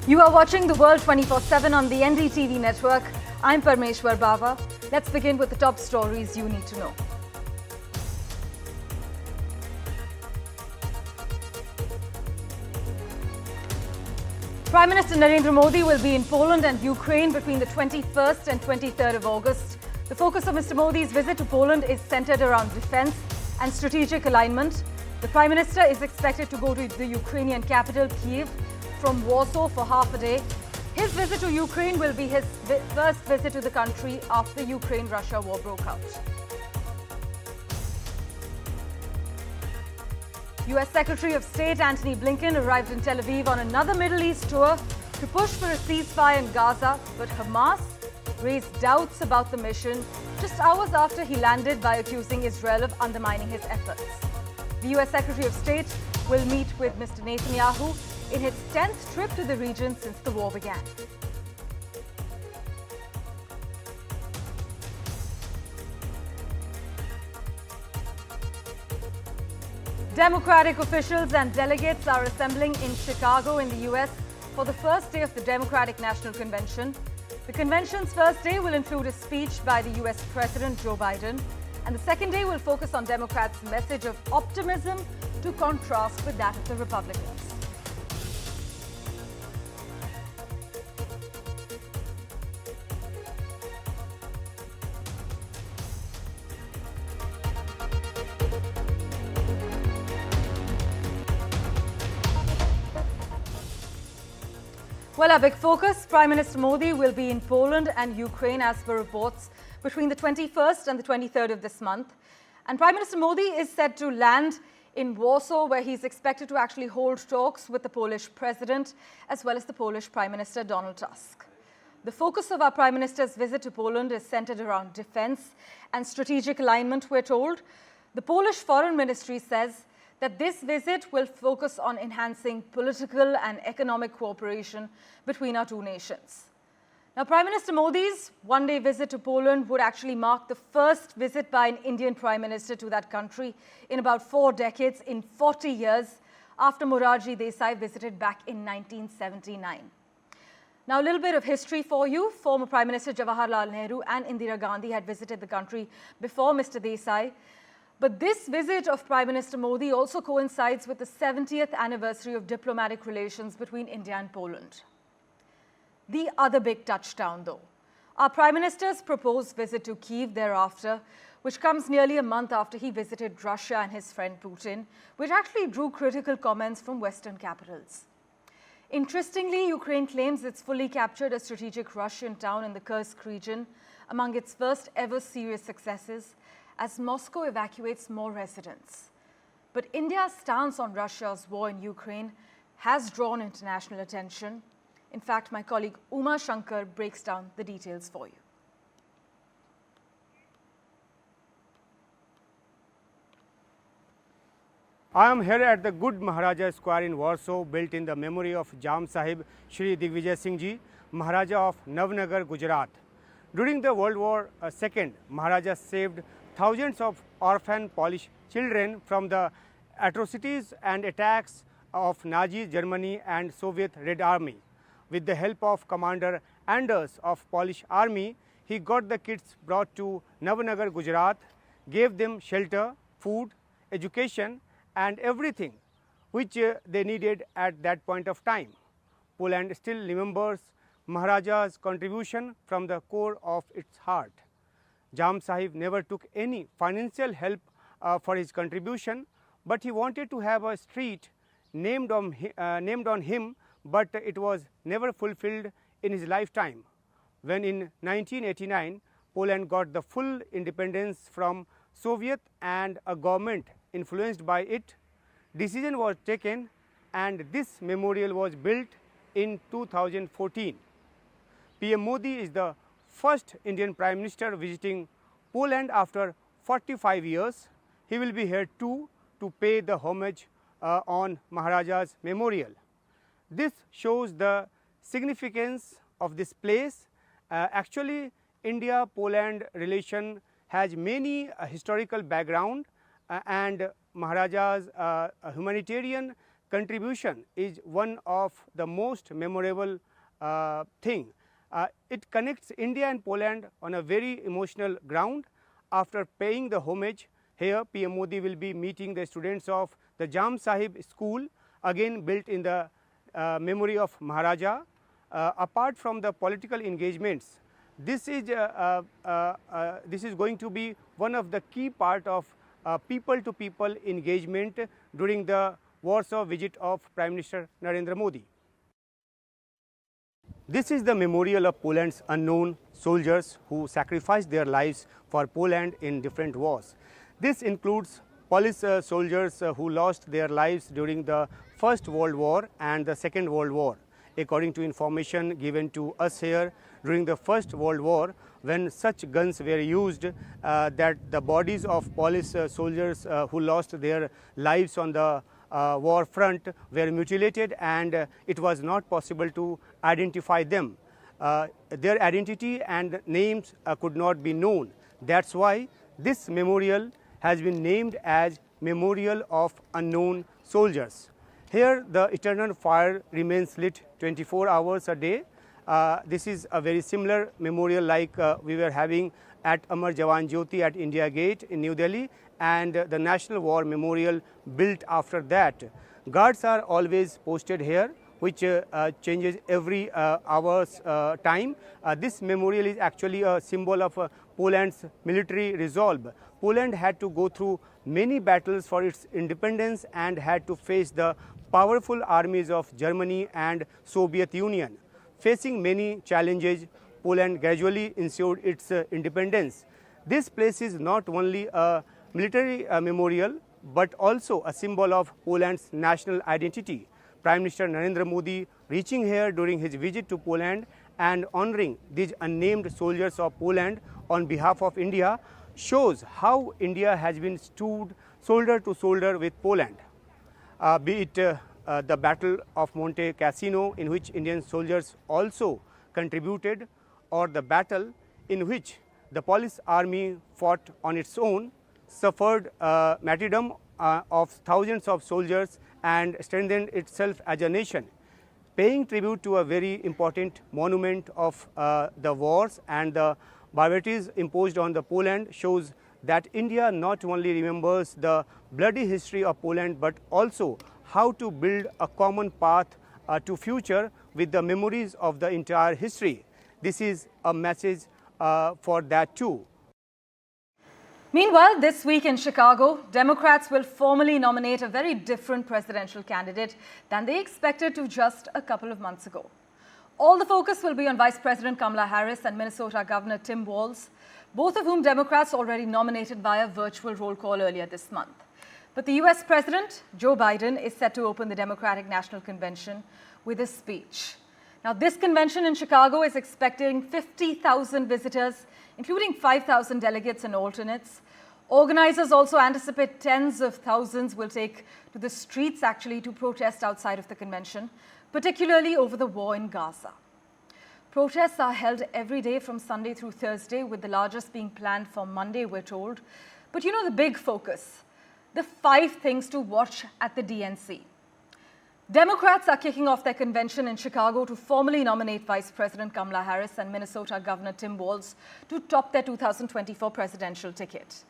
You are watching The World 24/7 on the NDTV network. I'm Parmeshwar Bawa. Let's begin with the top stories you need to know. Prime Minister Narendra Modi will be in Poland and Ukraine between the 21st and 23rd of August. The focus of Mr. Modi's visit to Poland is centered around defense and strategic alignment. The Prime Minister is expected to go to the Ukrainian capital, Kyiv, from Warsaw for half a day. His visit to Ukraine will be his first visit to the country after the Ukraine-Russia war broke out. US Secretary of State Antony Blinken arrived in Tel Aviv on another Middle East tour to push for a ceasefire in Gaza, but Hamas raised doubts about the mission just hours after he landed by accusing Israel of undermining his efforts. The US Secretary of State will meet with Mr. Netanyahu in his 10th trip to the region since the war began. Democratic officials and delegates are assembling in Chicago in the US for the first day of the Democratic National Convention. The convention's first day will include a speech by the US President Joe Biden, and the second day will focus on Democrats' message of optimism to contrast with that of the Republicans. Well, our big focus, Prime Minister Modi will be in Poland and Ukraine as per reports between the 21st and the 23rd of this month. And Prime Minister Modi is said to land in Warsaw, where he's expected to actually hold talks with the Polish President as well as the Polish Prime Minister Donald Tusk. The focus of our Prime Minister's visit to Poland is centered around defense and strategic alignment, we're told. The Polish Foreign Ministry says that this visit will focus on enhancing political and economic cooperation between our two nations. Now, Prime Minister Modi's one-day visit to Poland would actually mark the first visit by an Indian Prime Minister to that country in about 4 decades, in 40 years, after Morarji Desai visited back in 1979. Now, a little bit of history for you. Former Prime Minister Jawaharlal Nehru and Indira Gandhi had visited the country before Mr. Desai. But this visit of Prime Minister Modi also coincides with the 70th anniversary of diplomatic relations between India and Poland. The other big touchdown, though, our Prime Minister's proposed visit to Kyiv thereafter, which comes nearly a month after he visited Russia and his friend Putin, which actually drew critical comments from Western capitals. Interestingly, Ukraine claims it's fully captured a strategic Russian town in the Kursk region, among its first ever serious successes, as Moscow evacuates more residents. But India's stance on Russia's war in Ukraine has drawn international attention. In fact, my colleague Uma Shankar breaks down the details for you. I am here at the Good Maharaja Square in Warsaw, built in the memory of Jam Sahib Shri Digvijay Singh Ji, Maharaja of Navnagar, Gujarat. During the World War II, Maharaja saved thousands of orphan Polish children from the atrocities and attacks of Nazi Germany and Soviet Red Army. With the help of Commander Anders of Polish Army, he got the kids brought to Navnagar, Gujarat, gave them shelter, food, education and everything which they needed at that point of time. Poland still remembers Maharaja's contribution from the core of its heart. Jam Sahib never took any financial help for his contribution, but he wanted to have a street named on him, but it was never fulfilled in his lifetime. When in 1989, Poland got the full independence from Soviet and a government influenced by it, decision was taken and this memorial was built in 2014. PM Modi is the first Indian Prime Minister visiting Poland after 45 years. He will be here too to pay the homage on Maharaja's memorial. This shows the significance of this place. Actually, India-Poland relation has many historical background and Maharaja's humanitarian contribution is one of the most memorable thing. It connects India and Poland on a very emotional ground. After paying the homage here, PM Modi will be meeting the students of the Jam Sahib school, again built in the memory of Maharaja. Apart from the political engagements, this is going to be one of the key part of people-to-people engagement during the Warsaw visit of Prime Minister Narendra Modi. This is the memorial of Poland's unknown soldiers who sacrificed their lives for Poland in different wars. This includes Polish soldiers who lost their lives during the First World War and the Second World War. According to information given to us here, during the First World War, when such guns were used, that the bodies of Polish soldiers who lost their lives on the war front were mutilated, and it was not possible to identify them. Their identity and names could not be known. That's why this memorial has been named as Memorial of Unknown Soldiers. Here the eternal fire remains lit 24 hours a day. This is a very similar memorial like we were having at Amar Jawan Jyoti at India Gate in New Delhi, and the National War Memorial built after that. Guards are always posted here, which changes every hour's time. This memorial is actually a symbol of Poland's military resolve. Poland had to go through many battles for its independence and had to face the powerful armies of Germany and Soviet Union. Facing many challenges, Poland gradually ensured its independence. This place is not only a military memorial but also a symbol of Poland's national identity. Prime Minister Narendra Modi reaching here during his visit to Poland and honoring these unnamed soldiers of Poland on behalf of India shows how India has been stood shoulder to shoulder with Poland. Be it the Battle of Monte Cassino, in which Indian soldiers also contributed, or the battle in which the Polish army fought on its own, suffered martyrdom of thousands of soldiers and strengthened itself as a nation. Paying tribute to a very important monument of the wars and the barbarities imposed on the Poland shows that India not only remembers the bloody history of Poland but also how to build a common path to future with the memories of the entire history. This is a message for that too. Meanwhile, this week in Chicago, Democrats will formally nominate a very different presidential candidate than they expected to just a couple of months ago. All the focus will be on Vice President Kamala Harris and Minnesota Governor Tim Walz, both of whom Democrats already nominated via virtual roll call earlier this month. But the US President, Joe Biden, is set to open the Democratic National Convention with a speech. Now, this convention in Chicago is expecting 50,000 visitors, including 5,000 delegates and alternates. Organizers also anticipate tens of thousands will take to the streets actually to protest outside of the convention, particularly over the war in Gaza. Protests are held every day from Sunday through Thursday, with the largest being planned for Monday, we're told. But you know the big focus, the 5 things to watch at the DNC. Democrats are kicking off their convention in Chicago to formally nominate Vice President Kamala Harris and Minnesota Governor Tim Walz to top their 2024 presidential ticket.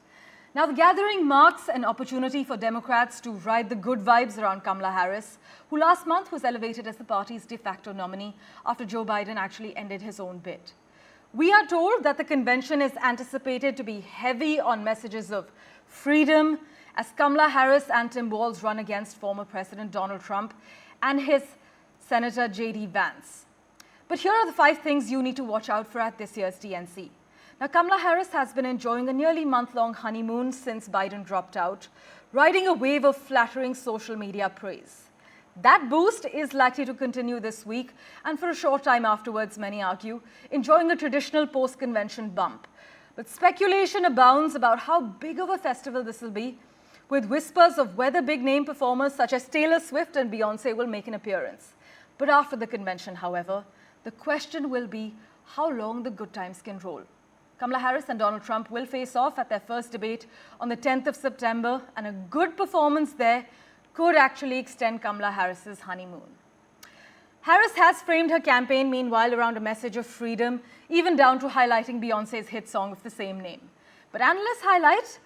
Now, the gathering marks an opportunity for Democrats to ride the good vibes around Kamala Harris, who last month was elevated as the party's de facto nominee after Joe Biden actually ended his own bid. We are told that the convention is anticipated to be heavy on messages of freedom, as Kamala Harris and Tim Walz run against former President Donald Trump and his Senator J.D. Vance. But here are the 5 things you need to watch out for at this year's DNC. Now, Kamala Harris has been enjoying a nearly month-long honeymoon since Biden dropped out, riding a wave of flattering social media praise. That boost is likely to continue this week, and for a short time afterwards, many argue, enjoying a traditional post-convention bump. But speculation abounds about how big of a festival this will be, with whispers of whether big-name performers such as Taylor Swift and Beyoncé will make an appearance. But after the convention, however, the question will be how long the good times can roll. Kamala Harris and Donald Trump will face off at their first debate on the 10th of September, and a good performance there could actually extend Kamala Harris's honeymoon. Harris has framed her campaign, meanwhile, around a message of freedom, even down to highlighting Beyoncé's hit song of the same name. But analysts highlight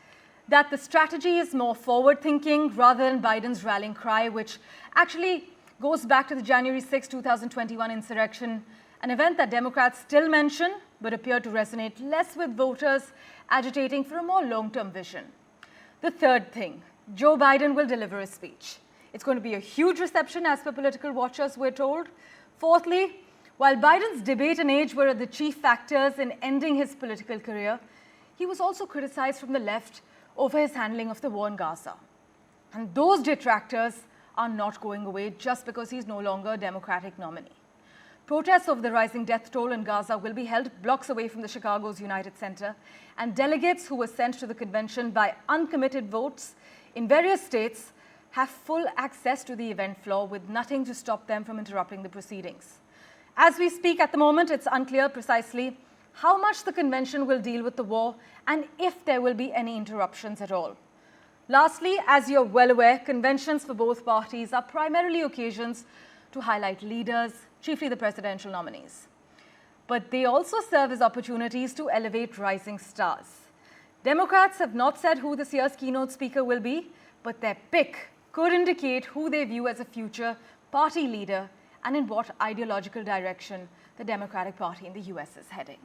that the strategy is more forward-thinking rather than Biden's rallying cry, which actually goes back to the January 6, 2021 insurrection, an event that Democrats still mention but appear to resonate less with voters agitating for a more long-term vision. The third thing, Joe Biden will deliver a speech. It's going to be a huge reception, as per political watchers, we're told. Fourthly, while Biden's debate and age were the chief factors in ending his political career, he was also criticized from the left over his handling of the war in Gaza. And those detractors are not going away just because he's no longer a Democratic nominee. Protests over the rising death toll in Gaza will be held blocks away from the Chicago's United Center, and delegates who were sent to the convention by uncommitted votes in various states have full access to the event floor with nothing to stop them from interrupting the proceedings. As we speak at the moment, it's unclear precisely how much the convention will deal with the war and if there will be any interruptions at all. Lastly, as you're well aware, conventions for both parties are primarily occasions to highlight leaders, chiefly the presidential nominees. But they also serve as opportunities to elevate rising stars. Democrats have not said who this year's keynote speaker will be, but their pick could indicate who they view as a future party leader and in what ideological direction the Democratic Party in the US is heading.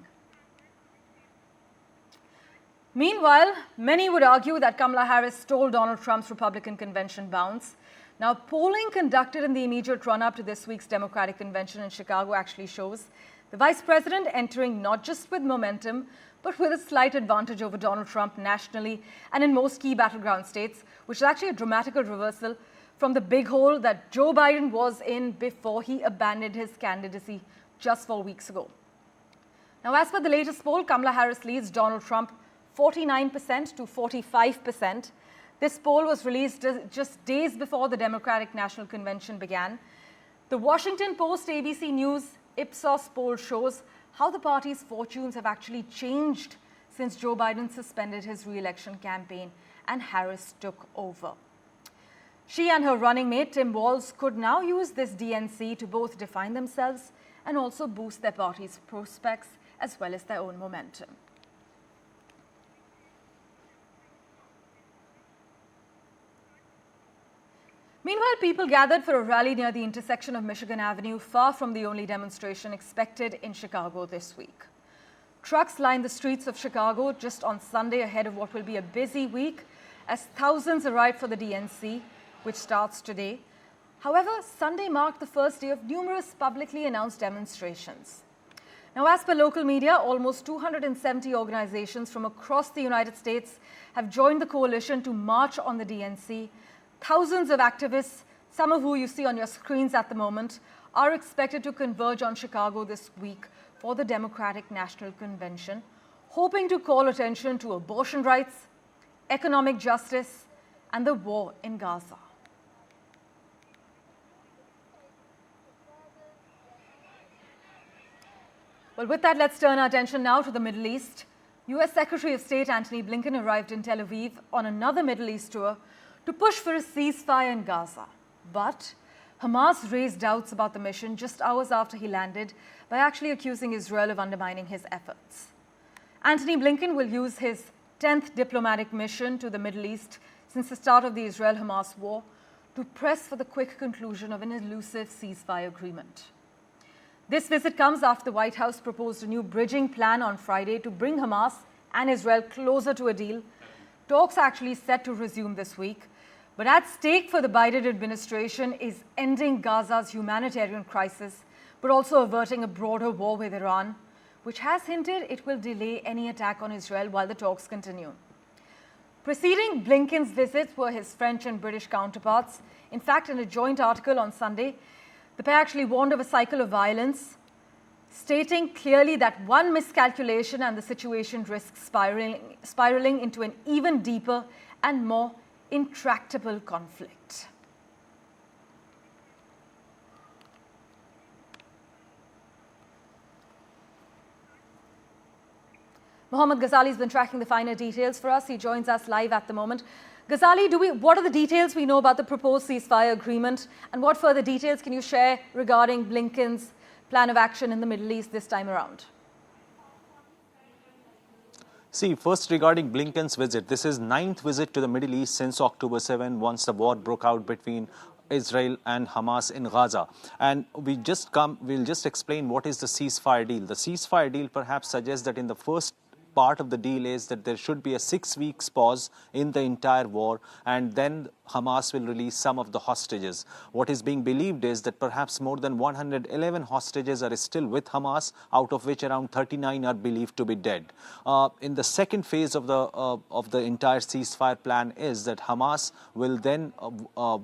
Meanwhile, many would argue that Kamala Harris stole Donald Trump's Republican convention bounce. Now, polling conducted in the immediate run-up to this week's Democratic convention in Chicago actually shows the vice president entering not just with momentum, but with a slight advantage over Donald Trump nationally and in most key battleground states, which is actually a dramatic reversal from the big hole that Joe Biden was in before he abandoned his candidacy just 4 weeks ago. Now, as per the latest poll, Kamala Harris leads Donald Trump 49% to 45%. This poll was released just days before the Democratic National Convention began. The Washington Post ABC News Ipsos poll shows how the party's fortunes have actually changed since Joe Biden suspended his re-election campaign and Harris took over. She and her running mate, Tim Walz, could now use this DNC to both define themselves and also boost their party's prospects as well as their own momentum. Meanwhile, people gathered for a rally near the intersection of Michigan Avenue, far from the only demonstration expected in Chicago this week. Trucks lined the streets of Chicago just on Sunday ahead of what will be a busy week as thousands arrived for the DNC, which starts today. However, Sunday marked the first day of numerous publicly announced demonstrations. Now, as per local media, almost 270 organizations from across the United States have joined the coalition to march on the DNC. Thousands of activists, some of who you see on your screens at the moment, are expected to converge on Chicago this week for the Democratic National Convention, hoping to call attention to abortion rights, economic justice, and the war in Gaza. Well, with that, let's turn our attention now to the Middle East. US Secretary of State Antony Blinken arrived in Tel Aviv on another Middle East tour to push for a ceasefire in Gaza. But Hamas raised doubts about the mission just hours after he landed by actually accusing Israel of undermining his efforts. Antony Blinken will use his 10th diplomatic mission to the Middle East since the start of the Israel-Hamas war to press for the quick conclusion of an elusive ceasefire agreement. This visit comes after the White House proposed a new bridging plan on Friday to bring Hamas and Israel closer to a deal. Talks are actually set to resume this week. But at stake for the Biden administration is ending Gaza's humanitarian crisis, but also averting a broader war with Iran, which has hinted it will delay any attack on Israel while the talks continue. Preceding Blinken's visits were his French and British counterparts. In fact, in a joint article on Sunday, the pair actually warned of a cycle of violence, stating clearly that one miscalculation and the situation risks spiraling into an even deeper and more intractable conflict. Mohammad Ghazali has been tracking the finer details for us. He joins us live at the moment. Ghazali, what are the details we know about the proposed ceasefire agreement, and what further details can you share regarding Blinken's plan of action in the Middle East this time around? See, first regarding Blinken's visit, this is 9th visit to the Middle East since October 7, once the war broke out between Israel and Hamas in Gaza. And we'll just explain what is the ceasefire deal. The ceasefire deal perhaps suggests that in the first part of the deal is that there should be a 6 weeks pause in the entire war, and then Hamas will release some of the hostages. What is being believed is that perhaps more than 111 hostages are still with Hamas, out of which around 39 are believed to be dead. In the second phase of the entire ceasefire plan is that Hamas will then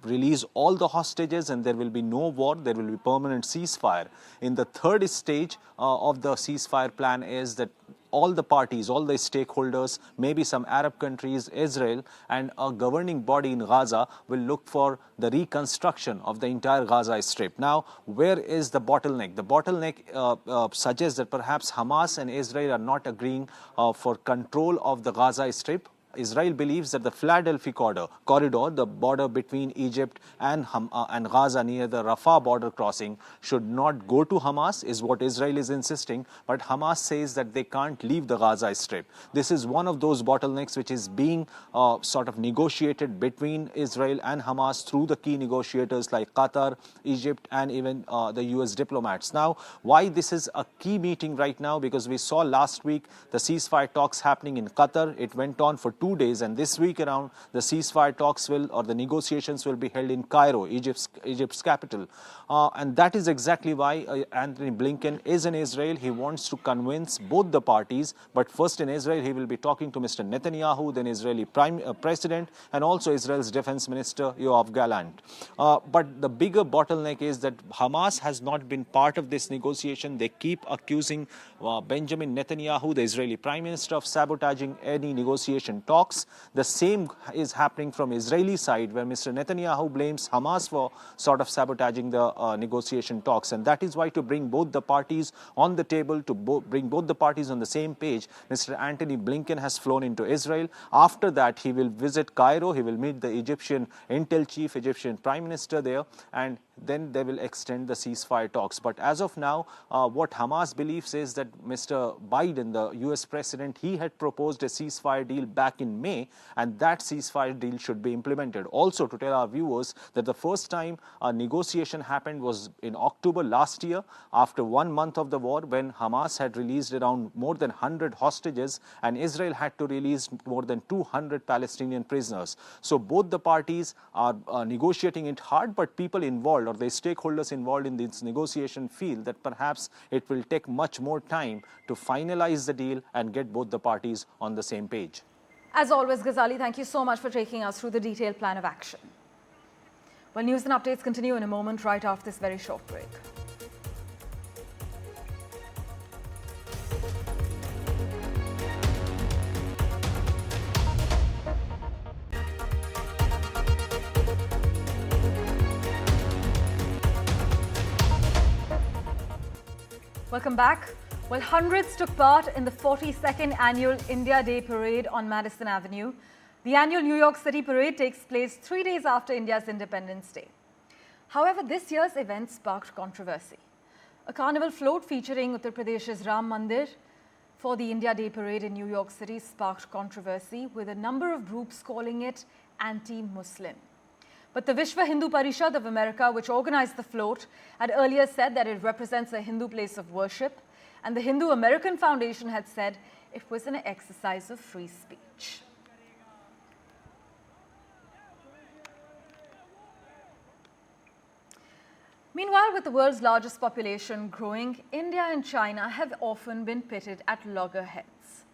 release all the hostages, and there will be no war. There will be permanent ceasefire. In the third stage of the ceasefire plan is that all the parties, all the stakeholders, maybe some Arab countries, Israel, and a governing body in Gaza will look for the reconstruction of the entire Gaza Strip. Now, where is the bottleneck? The bottleneck suggests that perhaps Hamas and Israel are not agreeing for control of the Gaza Strip. Israel believes that the Philadelphia corridor, the border between Egypt and Gaza near the Rafah border crossing, should not go to Hamas, is what Israel is insisting. But Hamas says that they can't leave the Gaza Strip. This is one of those bottlenecks which is being sort of negotiated between Israel and Hamas through the key negotiators like Qatar, Egypt, and even the US diplomats. Now, why this is a key meeting right now? Because we saw last week the ceasefire talks happening in Qatar. It went on for 2 days, and this week around the ceasefire talks the negotiations will be held in Cairo, Egypt's capital. And that is exactly why Antony Blinken is in Israel. He wants to convince both the parties, but first in Israel he will be talking to Mr. Netanyahu, then Israeli President, and also Israel's Defense Minister Yoav Gallant. But the bigger bottleneck is that Hamas has not been part of this negotiation. They keep accusing Benjamin Netanyahu, the Israeli Prime Minister, of sabotaging any negotiation talks. The same is happening from Israeli side, where Mr. Netanyahu blames Hamas for sort of sabotaging the negotiation talks. And that is why, to bring both the parties on the table, to bring both the parties on the same page, Mr. Antony Blinken has flown into Israel. After that, he will visit Cairo. He will meet the Egyptian intel chief, Egyptian Prime Minister there, and then they will extend the ceasefire talks. But as of now, what Hamas believes is that Mr. Biden, the US president, he had proposed a ceasefire deal back in May, and that ceasefire deal should be implemented. Also, to tell our viewers that the first time a negotiation happened was in October last year, after 1 month of the war, when Hamas had released around more than 100 hostages, and Israel had to release more than 200 Palestinian prisoners. So both the parties are negotiating it hard, but people involved, or the stakeholders involved in this negotiation, feel that perhaps it will take much more time to finalize the deal and get both the parties on the same page. As always, Ghazali, thank you so much for taking us through the detailed plan of action. Well, news and updates continue in a moment, right after this very short break. Welcome back. Well, hundreds took part in the 42nd annual India Day parade on Madison Avenue. The annual New York City parade takes place 3 days after India's Independence Day. However, this year's event sparked controversy. A carnival float featuring Uttar Pradesh's Ram Mandir for the India Day parade in New York City sparked controversy, with a number of groups calling it anti-Muslim. But the Vishwa Hindu Parishad of America, which organized the float, had earlier said that it represents a Hindu place of worship, and the Hindu American Foundation had said it was an exercise of free speech. Meanwhile, with the world's largest population growing, India and China have often been pitted at loggerheads.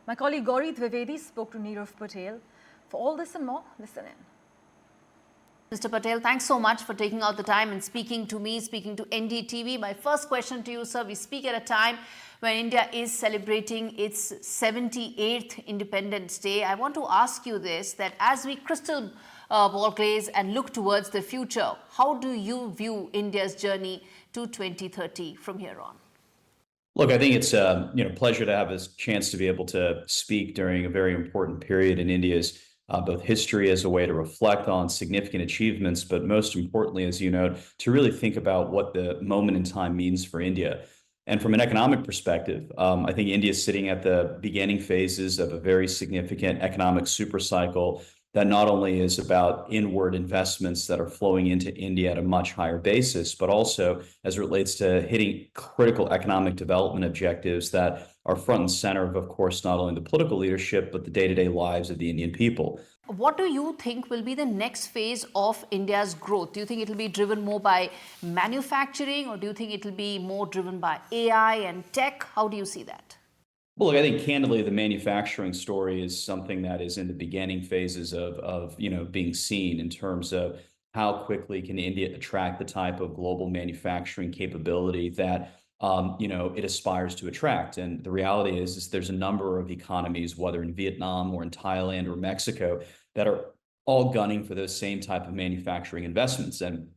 My colleague Gauri Dwivedi spoke to Nirav Patel. For all this and more, listen in. Mr. Patel, thanks so much for taking out the time and speaking to me, speaking to NDTV. My first question to you, sir, we speak at a time when India is celebrating its 78th Independence Day. I want to ask you this, that as we crystal ball gaze and look towards the future, how do you view India's journey to 2030 from here on? Look, I think it's a pleasure to have this chance to be able to speak during a very important period in India's both history as a way to reflect on significant achievements, but most importantly, as you note, to really think about what the moment in time means for India. And from an economic perspective, I think India is sitting at the beginning phases of a very significant economic supercycle that not only is about inward investments that are flowing into India at a much higher basis, but also as it relates to hitting critical economic development objectives that are front and center of course, not only the political leadership, but the day-to-day lives of the Indian people. What do you think will be the next phase of India's growth? Do you think it will be driven more by manufacturing, or do you think it will be more driven by AI and tech? How do you see that? Well, look, I think candidly, the manufacturing story is something that is in the beginning phases of being seen in terms of how quickly can India attract the type of global manufacturing capability that it aspires to attract. And the reality is there's a number of economies, whether in Vietnam or in Thailand or Mexico, that are all gunning for those same type of manufacturing investments. And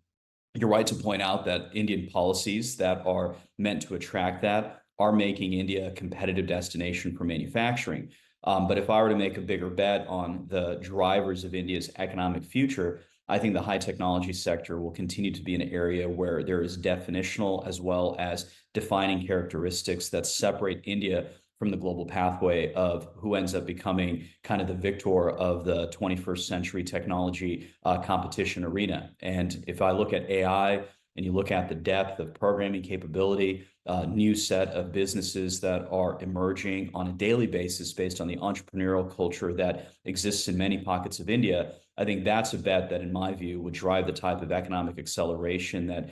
you're right to point out that Indian policies that are meant to attract that are making India a competitive destination for manufacturing. But if I were to make a bigger bet on the drivers of India's economic future, I think the high technology sector will continue to be an area where there is definitional as well as defining characteristics that separate India from the global pathway of who ends up becoming kind of the victor of the 21st century technology competition arena. And if I look at AI and you look at the depth of programming capability, new set of businesses that are emerging on a daily basis based on the entrepreneurial culture that exists in many pockets of India, I think that's a bet that, in my view, would drive the type of economic acceleration that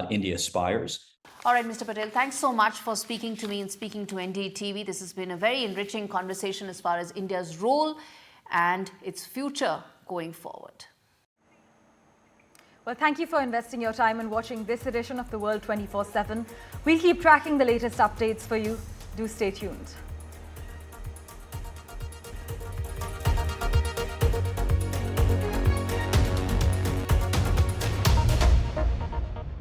India aspires. All right, Mr. Patel, thanks so much for speaking to me and speaking to NDTV. This has been a very enriching conversation as far as India's role and its future going forward. Well, thank you for investing your time in watching this edition of The World 24/7. We'll keep tracking the latest updates for you. Do stay tuned.